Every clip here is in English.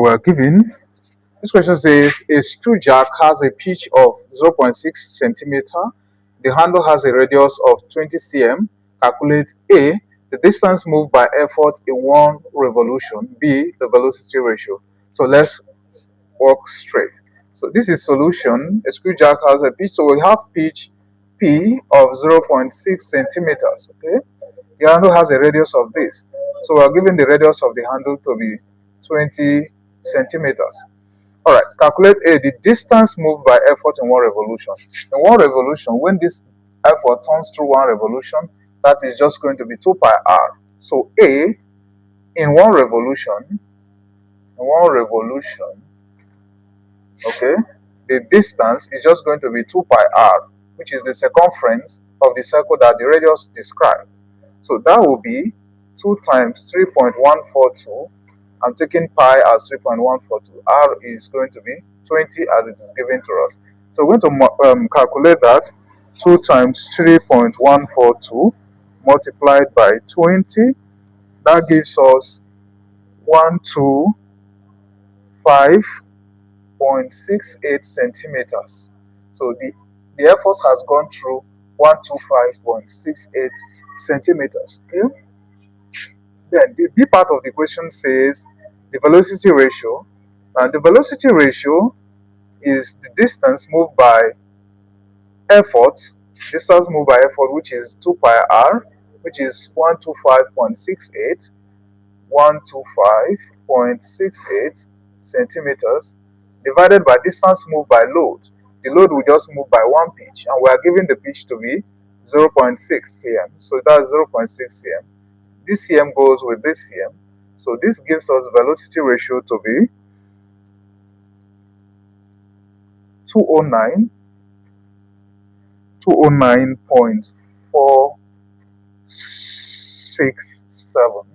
we're given. This question says a screw jack has a pitch of 0.6 centimeter. The handle has a radius of 20 cm. Calculate A, the distance moved by effort in one revolution. B, the velocity ratio. So let's walk straight. So this is solution. A screw jack has a pitch. So we have pitch P of 0.6 centimeters. Okay. The handle has a radius of this. So we are given the radius of the handle to be 20 centimeters. All right, calculate A, the distance moved by effort in one revolution. In one revolution, when this effort turns through one revolution, that is just going to be 2 pi r. So A, in one revolution, okay, the distance is just going to be 2 pi r, which is the circumference of the circle that the radius described. So that will be 2 times 3.142. I'm taking pi as 3.142. R is going to be 20 as it is given to us. So we're going to calculate that. 2 times 3.142 multiplied by 20. That gives us 125.68 centimeters. So the effort has gone through 125.68 centimeters. Okay? Then the B part of the question says the velocity ratio. And the velocity ratio is the distance moved by effort, which is 2 pi r, which is 125.68 centimeters, divided by distance moved by load. The load will just move by one pitch, and we are given the pitch to be 0.6 cm. So that's 0.6 cm. This cm goes with this cm. So this gives us velocity ratio to be 209.467.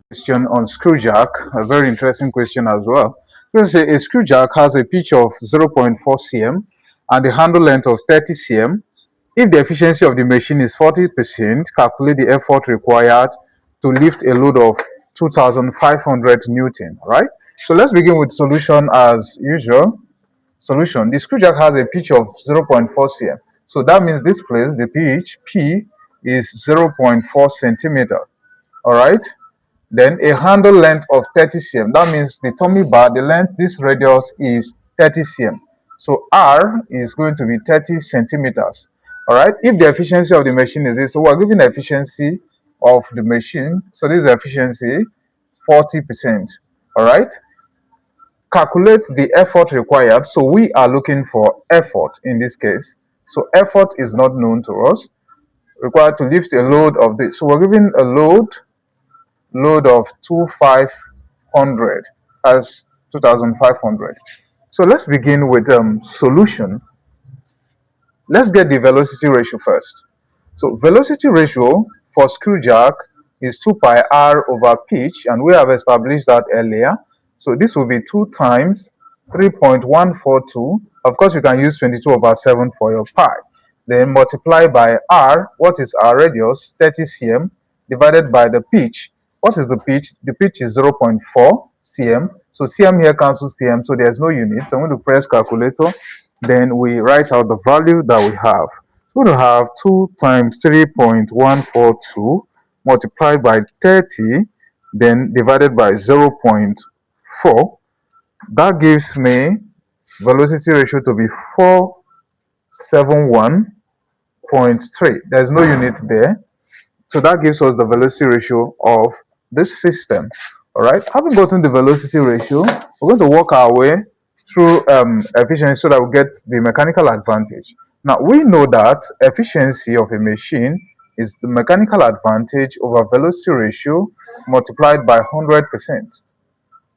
Question on screw jack, a very interesting question as well. Let's say a screw jack has a pitch of 0.4 cm and a handle length of 30 cm. If the efficiency of the machine is 40%, calculate the effort required to lift a load of 2,500 Newton, right? So let's begin with solution as usual. Solution, the screw jack has a pitch of 0.4 cm. So that means this place, the pitch, P, is 0.4 centimeter, all right? Then a handle length of 30 cm. That means the tummy bar, the length, this radius is 30 cm. So R is going to be 30 centimeters. All right. If the efficiency of the machine is this, so we're given the efficiency of the machine. So this is efficiency 40%. All right. Calculate the effort required. So we are looking for effort in this case. So effort is not known to us. Required to lift a load of this. So we're given a load of 2,500 as 2,500. So let's begin with solution. Let's get the velocity ratio first. So velocity ratio for screw jack is 2 pi r over pitch, and we have established that earlier. So this will be 2 times 3.142. Of course, you can use 22/7 for your pi. Then multiply by r. What is our radius? 30 cm divided by the pitch. What is the pitch? The pitch is 0.4 cm. So cm here cancels cm, so there's no unit. So I'm going to press calculator. Then we write out the value that we have. We're going to have 2 times 3.142 multiplied by 30, then divided by 0.4. That gives me velocity ratio to be 471.3. There's no unit there. So that gives us the velocity ratio of this system. All right. Having gotten the velocity ratio, we're going to work our way through efficiency so that we get the mechanical advantage. Now, we know that efficiency of a machine is the mechanical advantage over velocity ratio multiplied by 100%.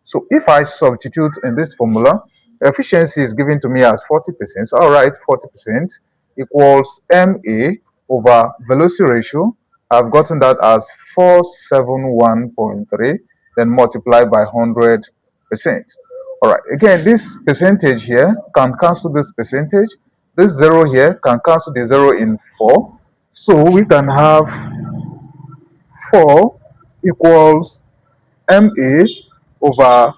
So if I substitute in this formula, efficiency is given to me as 40%. So I'll write 40% equals MA over velocity ratio. I've gotten that as 471.3, then multiplied by 100%. All right, again, this percentage here can cancel this percentage. This 0 here can cancel the 0 in 4. So we can have 4 equals MA over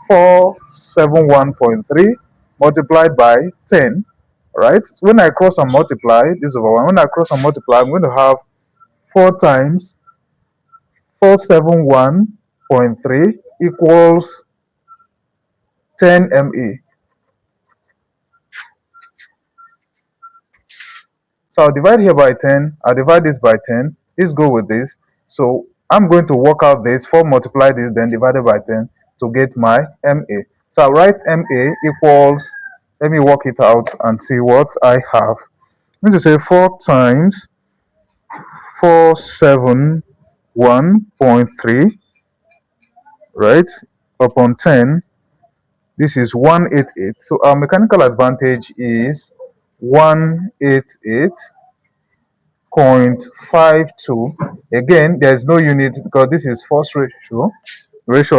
471.3 multiplied by 10, right? When I cross and multiply, this over 1. When I cross and multiply, I'm going to have 4 times 471.3 equals 10 ME. So I'll divide here by 10. I'll divide this by 10. Let's go with this. So I'm going to work out this. 4 multiply this, then divided by 10 to get my MA. So I'll write MA equals, let me work it out and see what I have. I'm going to say 4 times 471.3, right, upon 10. This is 188. So our mechanical advantage is 188.52. Again, there is no unit because this is force ratio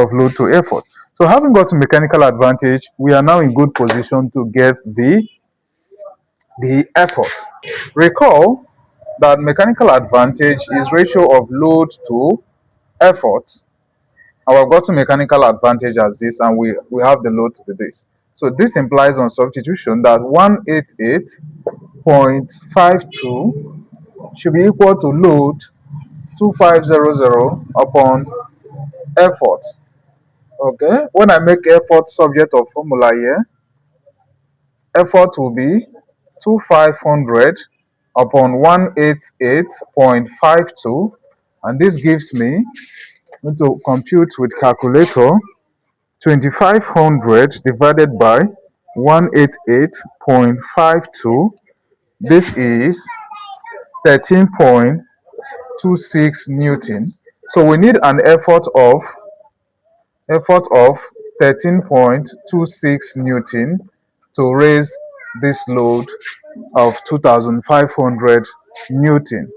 of load to effort. So having got mechanical advantage, we are now in good position to get the effort. Recall that mechanical advantage is ratio of load to effort. Our got mechanical advantage as this, and we have the load to be this. So this implies on substitution that 188.52 should be equal to load 2500 upon effort. Okay, when I make effort subject of formula here, effort will be 2500 upon 188.52, and this gives me, I'm going to compute with calculator, 2500 divided by 188.52. This is 13.26 Newton. So we need an effort of 13.26 Newton to raise this load of 2500 Newton.